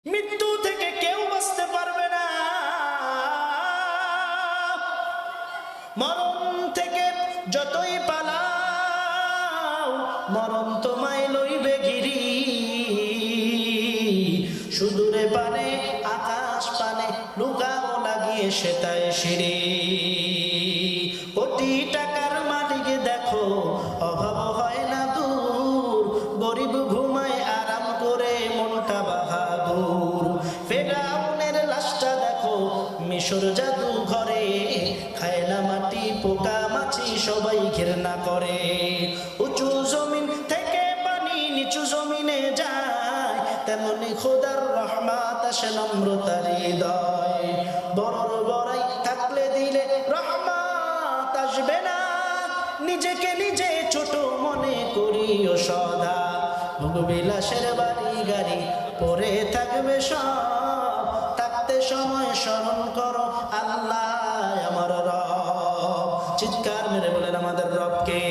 মৃত্যু থেকে কেউ বাঁচতে পারবে না, মরণ থেকে যতই পালাও মরণ তোমায় লইবে ঘিরি। সুদূরে পানে আকাশ পানে লুকাও লাগিয়ে সেটায় সিঁড়ি। কোটি টাকার মালিক দেখো অভাব হয় না দূর, গরিব ঘুমায় আরাম করে মনটা বাহাদুর। ফেরাউনের লাশটা দেখো মিশর জাদু ঘরে, খায় না মাটি পোকা মাছি সবাই ঘৃণা করে। উঁচু জমিন থেকে পানি নিচু জমিনে যায়, তেমনি খোদার রহমত আসে নম্রতার হৃদয়। বড় বড়াই থাকলে দিলে রহমত আসবে না, নিজেকে নিজে ছোট মনে করিও সদা। ভোগবিলাসের বাড়ি গাড়ি পরে থাকবে সব, থাকতে সময় স্মরণ করো আল্লাহ আমার রব। চিৎকার মেরে বলেন আমাদের রবকে,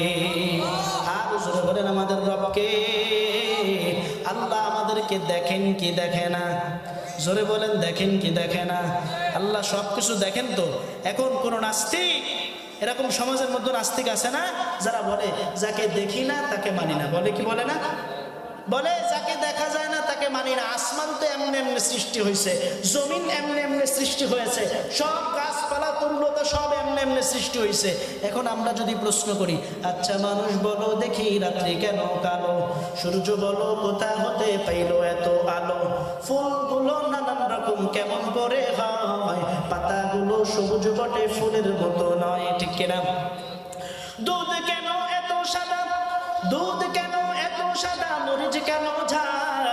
আর জোরে বলেন আমাদের রবকে। আল্লাহ আমাদেরকে দেখেন কি দেখে না? জোরে বলেন দেখেন কি দেখে না? আল্লাহ সবকিছু দেখেন তো। এখন কোন নাস্তিক, এরকম সমাজের মধ্যে নাস্তিক আছে না যারা বলে যাকে দেখি না তাকে মানি না? বলে কি বলে না? বলে যাকে দেখা যায় না তাকে মানি না। আসমান তো এমনি এমনি সৃষ্টি হয়েছে, জমিন এমনি এমনি সৃষ্টি হয়েছে, সব গাছপালা তরুলতা সব এমনি এমনি সৃষ্টি হয়েছে। এখন আমরা যদি প্রশ্ন করি, আচ্ছা মানুষ বলো দেখি রাত্রি কেন কালো, সূর্য বলো কোথা হতে পাইলো এত আলো, ফুলগুলো নানান রকম কেমন করে হয়, পাতাগুলো সবুজ বটে ফুলের মতো নয়, ঠিক কিনা? দুধ কেন এত সাদা, দুধ কেন এত সাদা, মরিচ কেন ঝাল,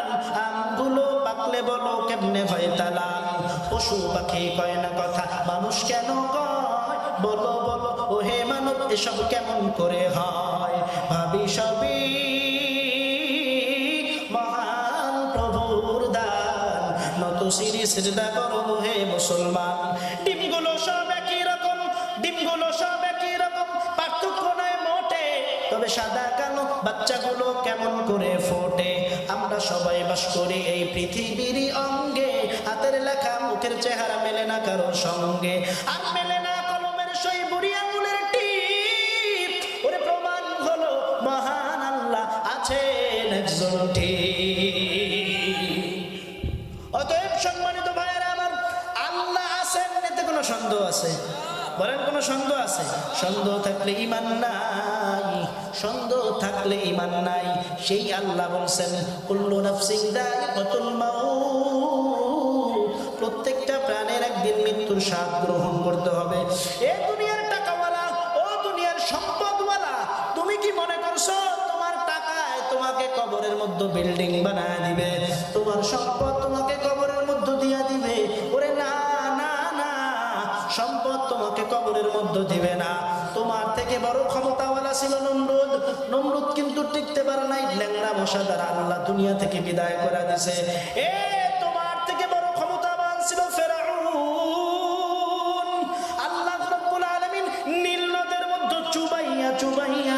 আমগুলো পাকলে বলো কেমনে হয় তালাল, পশু পাখি কয় না কথা মানুষ কেন কয়, বলো বলো ও হে মানব এসব কেমন করে হয়। ভাবি সবই মহান প্রভুর দান, নত শিরি সিজদা করো হে মুসলমান। ডিমগুলো সব একই রকম, ডিমগুলো সব একই রকম, পার্থক্য নয় মোটে, তবে সাদা কালো বাচ্চাগুলো কেমন করে ফোটে। আমরা সবাই বাস করি এই পৃথিবীর অঙ্গে, হাতের লেখা মুখের চেহারা মেলে না কারোর সঙ্গে, আর মেলে না কলমের সই বুড়ি আঙুলের টিপ। ওরে প্রমাণ হলো মহান আল্লাহ আছেন একজন ঠিক। অতএব সম্মানিত ভাইয়েরা আমার, আল্লাহ আছেন এতে কোনো সন্দেহ আছে? বলেন কোন সন্দেহ আছে? সন্দেহ থাকলে ঈমান নাই, সন্দেহ থাকলে ঈমান নাই। সেই আল্লাহ বলছেন কুল্লু নাফসিন যায়িকাতুল মাউত, প্রত্যেকটা প্রাণের একদিন মৃত্যুর স্বাদ গ্রহণ করতে হবে। এ দুনিয়ার টাকাওয়ালা, ও দুনিয়ার সম্পদওয়ালা, তুমি কি মনে করছো তোমার টাকায় তোমাকে কবরের মধ্যে বিল্ডিং বানায় দিবে, তোমার সম্পদ তোমাকে কবরের মধ্যে দিয়া দিবে? ওরে না না না, সম্পদ তোমাকে কবরের মধ্যে দিবে না। তোমার থেকে বড় ক্ষমতাওয়ালা ছিল নমরুদ, নমরুদ কিন্তু টিকতে পারে নাই, ল্যাংড়া মশা দ্বারা আল্লাহ দুনিয়া থেকে বিদায় করে দিয়েছে। এ তোমার থেকে বড় ক্ষমতাবান ছিল ফেরাউন, আল্লাহ রাব্বুল আলামিন নীল নদের মধ্যে চুবাইয়া চুবাইয়া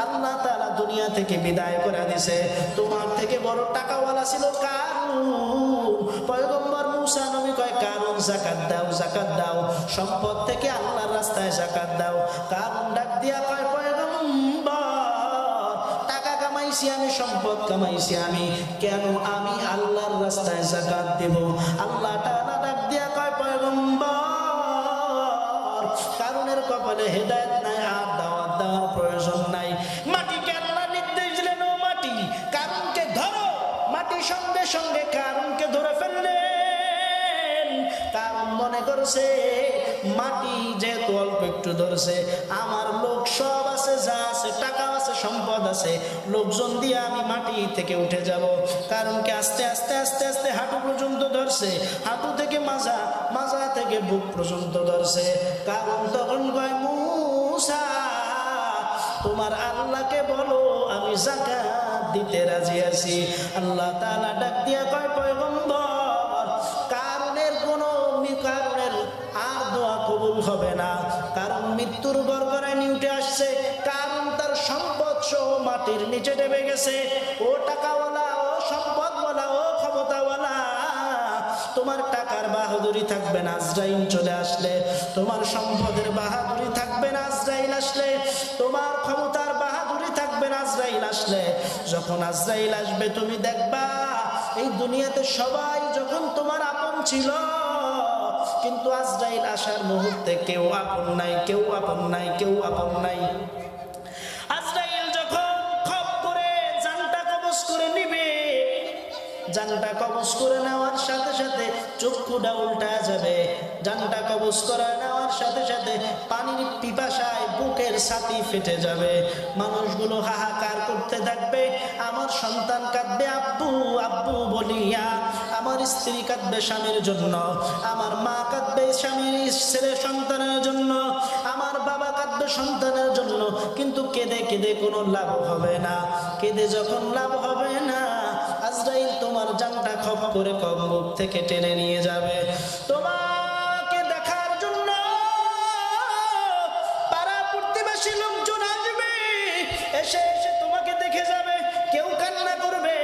আল্লাহ তাআলা দুনিয়া থেকে বিদায় করে দিয়েছে। তোমার থেকে বড় টাকাওয়ালা ছিল কারুন, পয়গম্বর মুসা নবী কয় কারুন যাকাত দাও, যাকাত দাও, সম্পদ থেকে আল্লাহর রাস্তায় যাকাত দাও। কারুন ডাক দিয়া কয় পয়গম্বর, টাকা কামাইছি আমি, সম্পদ কামাইছি আমি, কেন আমি আল্লাহর রাস্তায় যাকাত দেব? আল্লাহ তাআলা ডাক দিয়া কয় পয়গম্বর, কারুনের কপালে হেদায়েত নাই, আর দাওয়াত দেওয়ার প্রয়োজন নাই। মাটিকে আল্লাহ নির্দেশ দিলেন ও মাটি কারুনকে ধরো, মাটি সঙ্গে সঙ্গে কারুনকে ধরে ফেললেন। কারণ মনে করছে মাটি যেহেতু অল্প একটু ধরছে, আমার লোক সব আছে, যা আছে টাকা আছে সম্পদ আছে, লোকজন দিয়ে আমি মাটি থেকে উঠে যাব। কারণকে আস্তে আস্তে আস্তে আস্তে হাঁটু পর্যন্ত ধরছে, হাঁটু থেকে মাজা, মাজা থেকে বুক পর্যন্ত ধরছে। কারণ তখন কয় মুসা তোমার আল্লাহকে বলো আমি যাকাত দিতে রাজি আছি। আল্লাহ তাআলা ডাক দিয়া কয় পয়গম্বর, কারণের কোনো কারণের আর দোয়া কবুল হবে না, কারণ মৃত্যুর গড়গড়ায় উঠে আসছে, কারণ তার সম্পদ সহ মাটির নিচে নেমে গেছে। ও টাকাওয়ালা, ও সম্পদওয়ালা, ও ক্ষমতাওয়ালা, তোমার টাকার বাহাদুরি থাকবে না আজরাইল চলে আসলে, তোমার সম্পদের বাহাদুরি থাকবে না আজরাইল আসলে, তোমার ক্ষমতার বাহাদুরি থাকবে না আজরাইল আসলে। যখন আজরাইল আসবে তুমি দেখবা এই দুনিয়াতে সবাই যখন তোমার আপন ছিল, কিন্তু আজরাইল আসার মুহূর্তে কেউ আপন নাই, কেউ আপন নাই, কেউ আপন নাই। আজরাইল যখন খপ করে জানটা কবজ করে নিবে, জানটা কবজ করে নেওয়ার সাথে সাথে চক্ষুটা উল্টা যাবে, জানটা কবজ করে নেওয়ার সাথে সাথে পানির পিপাসায় বুকের ছাতি ফেটে যাবে, মানুষগুলো হাহাকার করতে থাকবে, আমার সন্তান কাঁদবে আব্বু আব্বু বলিয়া, আমার স্ত্রী কাঁদবে স্বামীর জন্য, আমার মা কাঁদবে স্বামীর ছেলে সন্তানের জন্য, আমার বাবা কাঁদবে সন্তানের জন্য, কিন্তু কেঁদে কেঁদে কোনো লাভ হবে না। কেঁদে যখন লাভ হবে না, আজরাইল তোমার জানটা খপ করে কবর থেকে টেনে নিয়ে যাবে। তোমাকে দেখার জন্য পাড়া প্রতিবেশী লোকজন আসবে, এসে এসে তোমাকে দেখে যাবে, কেউ কান্না করবে,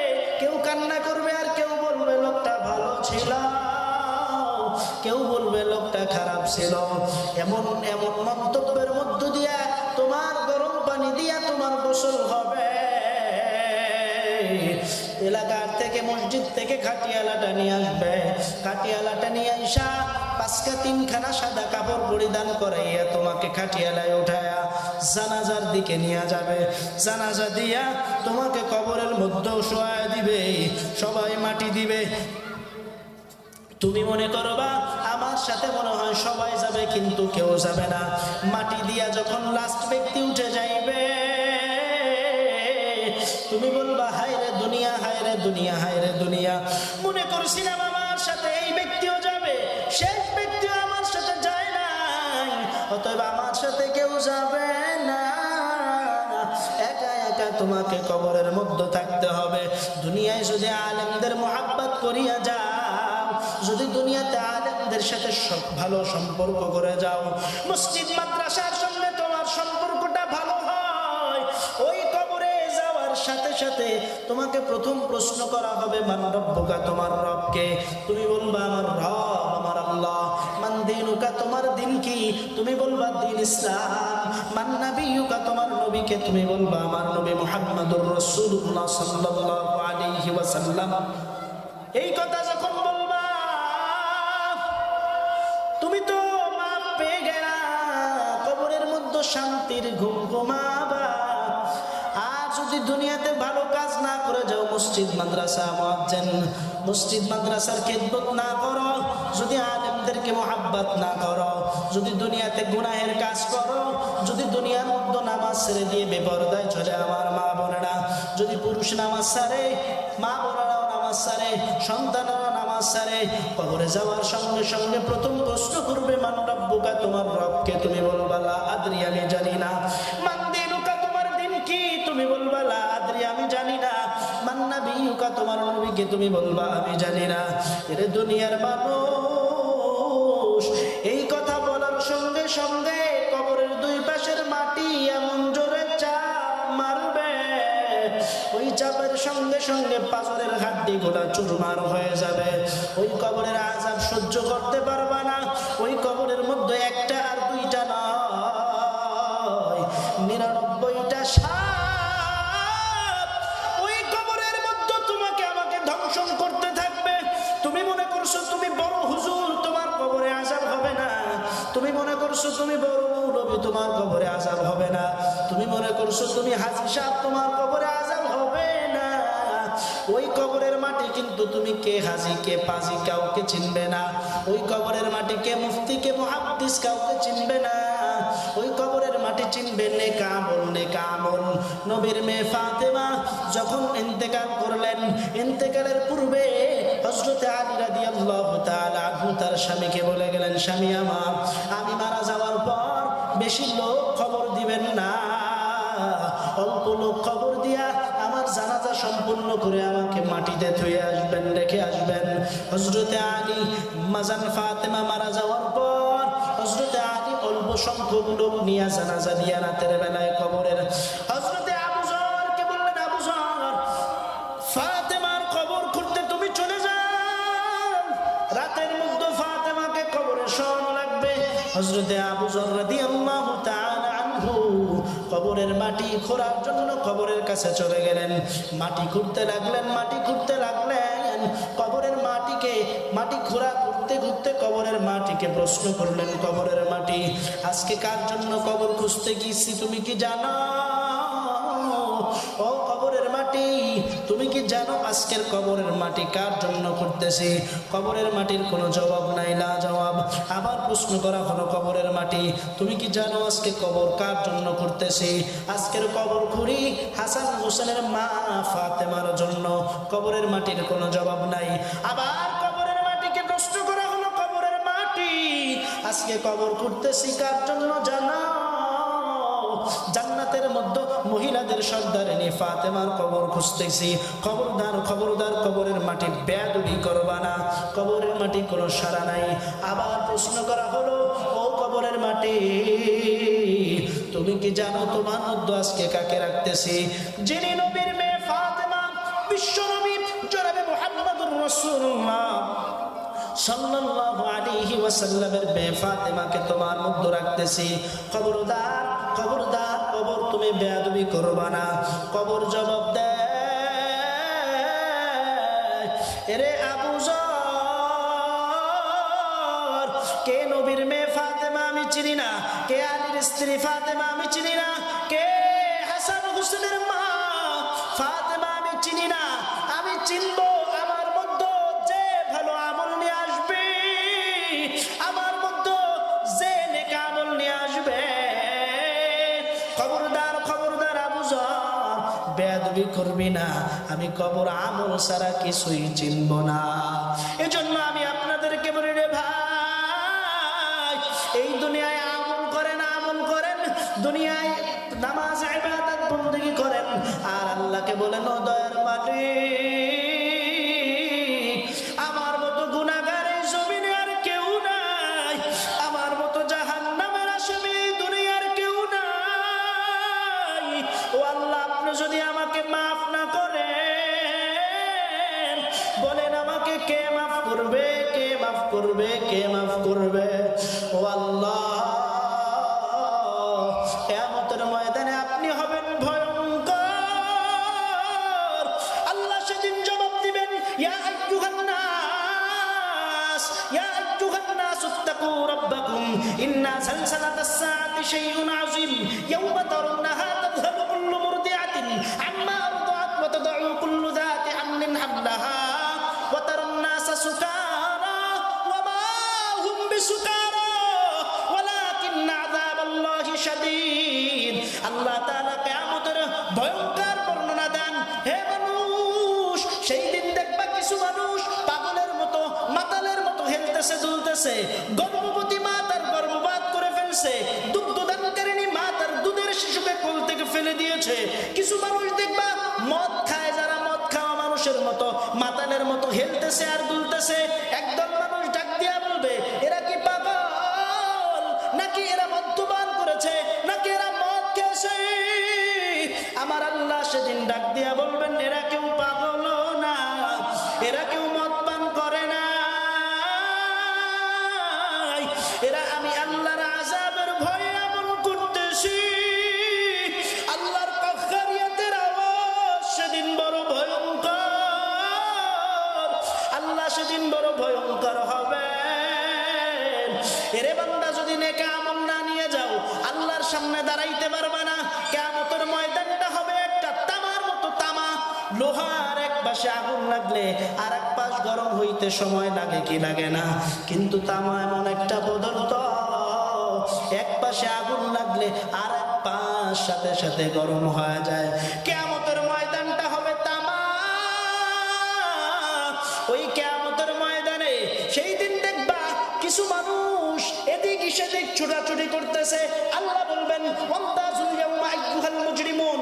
কেউ কান্না করবে, আর কেউ বলবে লোকটা ভালো ছিল, কেউ বলবে লোকটা খারাপ ছিল। এমন এমন মন্তব্যের মধ্য দিয়া তোমার গরম পানি দিয়া তোমার গোসল হবে। এলাকার থেকে মসজিদ থেকে খাটিয়ালাটা নিয়ে আসবে, খাটিয়ালাটা নিয়ে আইসা 5-3খানা সাদা কাপড় পরিধান করাইয়া তোমাকে খাটিয়ালায় উঠায়া জানাজার দিকে নিয়ে যাবে। জানাজা দিয়া তোমাকে কবরের মধ্যে শোয়া দিবে, সবাই মাটি দিবে। তুমি মনে করবা আমার সাথে মনে হয় সবাই যাবে, কিন্তু কেউ যাবে না। মাটি দিয়া যখন লাস্ট ব্যক্তি উঠে যাইবে, তুমি বলবা হায় রে দুনিয়া, হায় রে দুনিয়া, হায় রে দুনিয়া। মনে করছিলাম আমার সাথে এই ব্যক্তিও যাবে, শেষ ব্যক্তিও আমার সাথে যায় নাই, অতএব আমার সাথে কেউ যাবে না। একা একা তোমাকে কবরের মধ্যে থাকতে হবে। দুনিয়ায় যদি আলেমদের মোহাব্বত করিয়া যাও, যদি দুনিয়াতে আলেমদের সাথে ভালো সম্পর্ক করে যাও, মসজিদ মাদ্রাসার সঙ্গে তোমার সম্পর্কটা ভালো হয়, ওই কবরে যাওয়ার সাথে সাথে তোমাকে প্রথম প্রশ্ন করা হবে মান রব্বুকা, তোমার রবকে। তুমি বলবা আমার রব আমার আল্লাহ। মান দীনুকা, তোমার দিন কি? তুমি বলবা দিন ইসলাম। মান নবিয়ুকা, তোমার নবীকে? তুমি বলবা আমার নবী মুহাম্মদুর রাসূলুল্লাহ সাল্লাল্লাহু আলাইহি ওয়াসাল্লাম। এই কথা যখন বলবা তুমি তো মাপ পেয়ে গেলা, কবরের মধ্যে শান্তির ঘুম ঘুমাবা। আর যদি দুনিয়াতে ভালো কাজ না করে যাও, মসজিদ মাদ্রাসা মুয়াজ্জিন মসজিদ মাদ্রাসার খেদমত না করো, যদি আলেমদেরকে মোহাব্বত না করো, যদি দুনিয়াতে গুনাহের কাজ করো, যদি দুনিয়ার মধ্যে নামাজ ছেড়ে দিয়ে বেপরদায় চলে আমার মা বোনেরা, যদি পুরুষ নামাজ ছাড়ে, মা বোনেরাও নামাজ ছাড়ে, সন্তানেরা নামাজ ছাড়ে, কবরে যাওয়ার সঙ্গে সঙ্গে প্রথম প্রশ্ন করবে মান রব্বুকা, তোমার রবকে? তুমি বলবা লা আদরি, আমি জানি না। মান দীনুকা, তোমার দিন কি? তুমি বলবা লা আদরি, আমি জানি না। মান নবিয়ুকা, তোমার নবীকে? তুমি বলবা আমি জানি না। এর দুনিয়ার মানুষ এই কথা বলার সঙ্গে সঙ্গে কবরের দুই পাশের মাটি এমন জোরে চাপ মারবে, ওই চাপের সঙ্গে সঙ্গে পাথরের হাড্ডি গোলা চুরমার হয়ে যাবে। ওই কবরের আযাব সহ্য করতে পারবা না। ওই কবরের মধ্যে একটা আর দুইটা নয়, 99টা সাপ ওই কবরের মধ্যে তোমাকে আমাকে ধ্বংসন করতে থাকবে। তুমি মনে করছো তুমি বড় হুজুর, তোমার কবরে আযাব হবে না। তুমি মনে করছো তুমি বড় মৌলবী, তোমার কবরে আযাব হবে না। তুমি মনে করছো তুমি হাজী সাহেব, তোমার কবরে আযাব হবে না। ওই কবরের মাটি কিন্তু তুমি কে হাজী কে পাজি কাউকে চিনবে না। ওই কবরের মাটি কে মুফতি কে মুহাদ্দিস কাউকে চিনবে না। ওই কবরের মাটি চিনবে নেক আমল, নেক আমল। নবীর মেয়ে ফাতেমা যখন ইন্তেকাল করলেন, ইন্তেকালের পূর্বে হযরত আলী রাদিয়াল্লাহু তাআলা আনহু তার স্বামীকে বলে গেলেন, স্বামী আমার, আমি মারা যাওয়ার পর বেশি লোক খবর দিবেন না, অল্প লোক খবর দিয়া আমার জানাজা সম্পূর্ণ করে আমাকে মাটিতে থুয়ে আসবেন, রেখে আসবেন। হযরত আলী মাজান ফাতেমা মারা যাওয়ার পর হযরত আলী অল্প সংখ্যক লোক নিয়ে জানাজা দিয়া রাতের বেলায় কবরের হযরত আবু যরকে বললেন, আবু যর, ফাতেমার কবর খুঁড়তে তুমি চলে যাও, রাতের মধ্যে ফাতেমাকে কবরে শোয়ানো লাগবে। হযরতে আবু যর রাদিয়াল্লাহু তাআলা আনহু কবরের মাটি খোঁড়ার জন্য কবরের কাছে চলে গেলেন। মাটি খুঁড়তে লাগলেন, মাটি খুঁড়তে লাগলেন। কবরের মাটি খোঁড়া করতে করতে কবরের মাটিকে প্রশ্ন করলেন, কবরের মাটি, আজকে কার জন্য কবর খুঁজতে গিয়েছি তুমি কি জানো? ও কবরের মাটি, তুমি কি জানো আজকের কবরের মাটি কার জন্য খুঁড়তেছি? কবরের মাটির কোনো জবাব নাই, লা জবাব। আবার প্রশ্ন করা হলো, কবরের মাটি, তুমি কি জানো আজকে কবর কার জন্য খুঁড়তেছি? আজকের কবর খুঁড়ি হাসান হোসেনের মা ফাতেমার জন্য। কবরের মাটির কোনো জবাব নাই। আবার কবরের মাটিকে প্রশ্ন করা হলো, কবরের মাটি, আজকে কবর খুঁড়তেছি কার জন্য জানো? জান্নাতের মধ্যে মহিলাদের সর্দারিনী ফাতেমার কবর খুঁজতেছি। খবরদার খবরদার, কবরের মাটি বেয়াদবি করবা না। কবরের মাটি কোনো সাড়া নাই। আবার প্রশ্ন করা হলো, ও কবরের মাটি, তুমি কি জানো তোমার মধ্যে আজকে কাকে রাখতেছি? যিনি নবীর মেয়ে ফাতেমা, বিশ্ব নবী জনাবে মুহাম্মদুর রাসূলুল্লাহ সাল্লাল্লাহু আলাইহি ওয়াসাল্লামের মেয়ে ফাতেমাকে তোমার মধ্যে রাখতেছি। খবরদার খবরদার, কবর তুমি বেয়াদবি করবা না। কবর জবাব দেয়, এরে আবু যর, কে নবীর মেয়ে ফাতেমা আমি চিনি না, কে আলীর স্ত্রী ফাতেমা আমি চিনি না, কে হাসান হোসেনের মা ফাতেমা আমি চিনি না। আমি চিনবো আমার মধ্যে যে ভালো আমল নিয়ে আসবে, আমার মধ্যে যে নেক আমল নিয়ে আসবে। খবরদার খবরদার আবু যর, বেয়াদবি করবি না। আমি কবর আমল ছাড়া কিছুই চিনব না। এজন্য আমি আপনাদেরকে বলি, রে ভাই, এই দুনিয়ায় আমল করেন, আমল করেন, দুনিয়ায় নামাজ ইবাদত বندگی করেন, আর আল্লাহকে বলেন, ও দয়ার মালিক, আমার মতো গুনাহগার এই জমিনে আর কেউ নাই, আমার মতো জাহান্নামের আসামি এই দুনিয়ার কেউ নাই। ও আল্লাহ, আপনি যদি আমাকে মাফ না করেন, বলেন আমাকে কে মাফ করবে, কে মাফ করবে, কে মাফ করবে? ও আল্লাহ, কিয়ামতের ময়দানে আপনি হবেন ভয়ঙ্কর। আল্লাহ সেদিন জবাব দিবেন, ইয়া আইয়ুহান নাস, ইয়া আইয়ুহান নাস ইত্তাকু রাব্বাকুম ইন্না যালজালাতাস সাআতি শাইউন আযীম ইয়াওমা তারাউনাহা তাযহাবু কুল্লু মুরদিআতিন আম্মা আরদাআত ওয়া তাদউ কুল্লু যাতি হামলিন হামলাহা ওয়া তারান নাসা সুকারা ওয়া মা হুম বিসুকারা ওয়ালাকিন্না আযাবাল্লাহি শাদীদ। আল্লাহ তাআলা কিয়ামতের ভয়ঙ্কর বর্ণনা দেন। হে মানুষ, সেই দিন দেখবা কিছু মানুষ পাগলের মতো, মাতালের মতো হেলতেছে দুলতেছে। গর্ভবতী মা তার গর্ভপাত করে ফেলছে, দুগ্ধদানকারিণী মা তার দুধের শিশুকে কোল থেকে ফেলে দিয়েছে। কিছু মানুষ দেখবা মদ খায়, যারা মদ খাওয়া মানুষের মতো মাতালের মতো হেলতেছে আর দুলতেছে। একদল মানুষ ডাক দিয়া বলবে, এরা কি পাগল নাকি এরা মদ্যপান করেছে, নাকি এরা মদ খেয়েছে? আমার আল্লাহ সেদিন ডাক দিয়া বলবেন, এরা কেউ পাগল না, এরা কেউ মদ পান করে না, এরা আমি আল্লাহর আযাবের ভয়ে আমল করতেছি। আল্লাহর কাফারিয়াতের আওয়াজ সেদিন বড় ভয়ঙ্কর। আল্লাহ সেদিন বড় ভয়ঙ্কর হবে। এরে বান্দা, যদি নেক আমল না নিয়ে যাও, আল্লাহর সামনে দাঁড়াইতে পারবে না। কিয়ামতের ময়দানটা হবে একটা তামার মতো তামা। লোহার এক পাশে আগুন লাগলে আর এক পাশ গরম হইতে সময় লাগে কি লাগে না? কিন্তু তামা এমন একটা পদার্থ, এক পাশে আগুন লাগলে আর এক পাশ সাথে সাথে গরম হয়ে যায়। কিয়ামতের ময়দানটা হবে তামা। ওই কিয়ামতের ময়দানে সেই দিন দেখবা কিছু মানুষ এদিক সেদিক ছোটাছুটি করতেছে। আল্লাহ বলবেন, ওয়ামতাজুল ইয়াওমা আইয়ুহাল মুজরিমুন,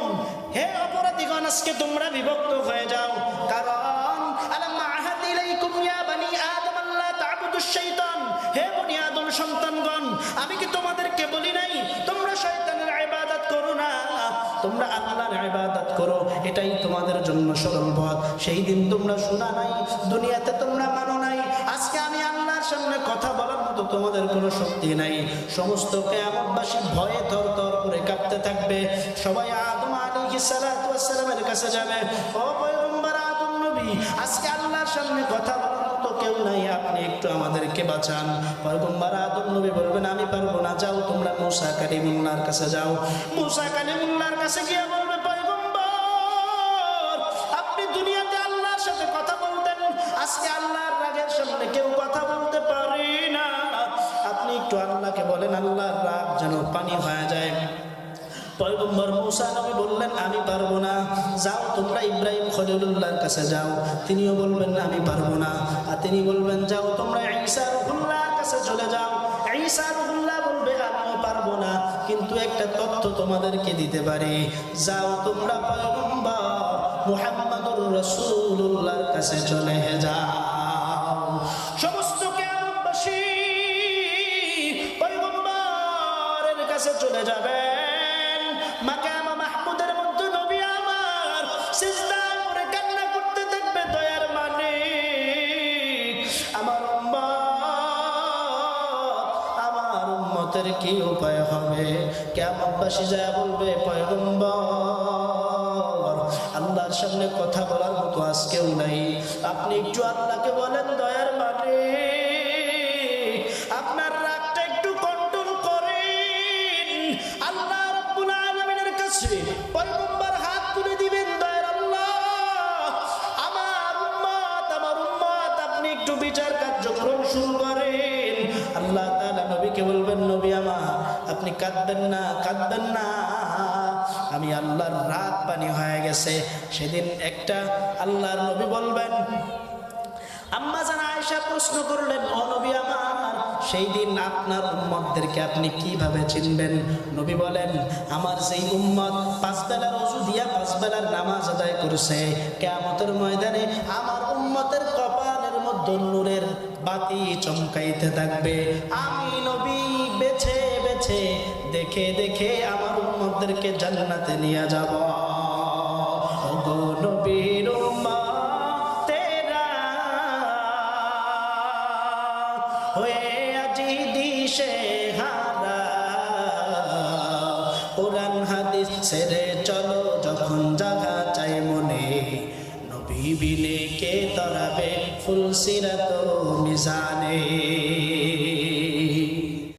হে অপরাধীগণ, আজকে তোমরা বিভক্ত হয়ে যাও। কারণ আলাম আহাদ ইলাইকুম ইয়া বানি আদম আল্লা তা'বুদুশ শাইতান, হে বনি আদম সন্তানগণ, আমি কি তোমাদেরকে বলি নাই তোমরা শয়তানের ইবাদত করো না, তোমরা আল্লাহর ইবাদত করো, এটাই তোমাদের জন্য সরল পথ। সেই দিন তোমরা শোনা নাই, দুনিয়াতে তোমরা মানো নাই। আজকে আমি আল্লাহর সামনে কথা বলার মতো তোমাদের কোনো শক্তি নাই। সমস্ত কিয়ামতবাসী ভয়ে থরথর করে কাঁপতে থাকবে। সবাই আদম আলাইহিস সালাতু ওয়াস সালামের কাছে যাবে, ও পয়গম্বর আদম নবী, আজকে আল্লাহর সামনে কথা বলার মতো কেউ নাই, আপনি একটু আমাদেরকে বাঁচান। পয়গম্বর আদম নবী বলবেন, আমি পারবো না, যাও তোমরা মূসা কালিমুল্লাহর কাছে যাও। মূসা কালিমুল্লাহর কাছে গিয়ে বলবে, পয়গম্বর, আপনি দুনিয়াতে আল্লাহর সাথে কথা বলতেন, আজকে আল্লাহর রাগের সামনে কেউ কথা বলতে পারে না, আপনি একটু আল্লাহকে বলেন আল্লাহর রাগ যেন পানি হয়ে যায়। পয়গম্বর মূসা নবী বললেন, আমি পারবো না, যাও তোমরা ইব্রাহিম খলিলুল্লাহর কাছে যাও। তিনিও বলবেন আমি পারবো না। আর তিনি বলবেন, যাও তোমরা ঈসা রূহুল্লাহর কাছে চলে যাও। ঈসা রূহুল্লাহ বলবে, আমিও পারবো না, কিন্তু একটা তথ্য তোমাদেরকে দিতে পারি, যাও তোমরা পয়গম্বর মুহাম্মদুর রাসূলুল্লাহর কাছে চলে যাও। সমস্ত কিয়ামতবাসী পয়গম্বরের কাছে চলে যাবে। মাকাম মাহমুদের মধ্যে নবী আমার সিজদায় পড়ে কান্না করতে থাকবে, দয়ার মালিক, আমার উম্মতের কি উপায় হবে? কিয়ামতবাসী যায় বলবে, পয়গম্বর, আল্লাহর সামনে কথা বলার মতো আজকেও নাই, আপনি একটু আল্লাহকে বলেন, দয়ার মালিক, আপনার রাগটা একটু কন্ট্রোল করেন। আল্লাহ রাব্বুল আলামিনের কাছে পয়গম্বর হাত তুলে দিবেন, দয়ার আল্লাহ, আমার উম্মত, আপনি একটু বিচার কার্যক্রম শুরু করেন। আল্লাহ তাআলা নবীকে বলবেন, নবী আমার, আপনি কাঁদবেন না, কাঁদবেন না, আমি আল্লাহর রাগ পানি হয়ে গেছে। সেদিন একটা আল্লাহর নবী বলবেন, আম্মা জান আয়েশা প্রশ্ন করলেন, ও নবী আমার, সেই দিন আপনার উম্মতদেরকে আপনি কিভাবে চিনবেন? নবী বলেন, আমার সেই উম্মত 5 বেলার ওযু দিয়া 5 বেলার নামাজ আদায় করেছে, কিয়ামতের ময়দানে আমার উম্মতের কপালের মধ্যে নূরের বাতি চমকাইতে থাকবে। আমি নবী বেছে বেছে দেখে দেখে আমার উম্মতদেরকে জান্নাতে নিয়ে যাব। ওগো নবীর উম্মতেরা, হয়ে আজি দিশে হারা, কোরআন হাদিস ছেড়ে চলো যখন জাগা চাই মনে, নবী বিনে কে তরাবে ফুলসিরাত মিজানে।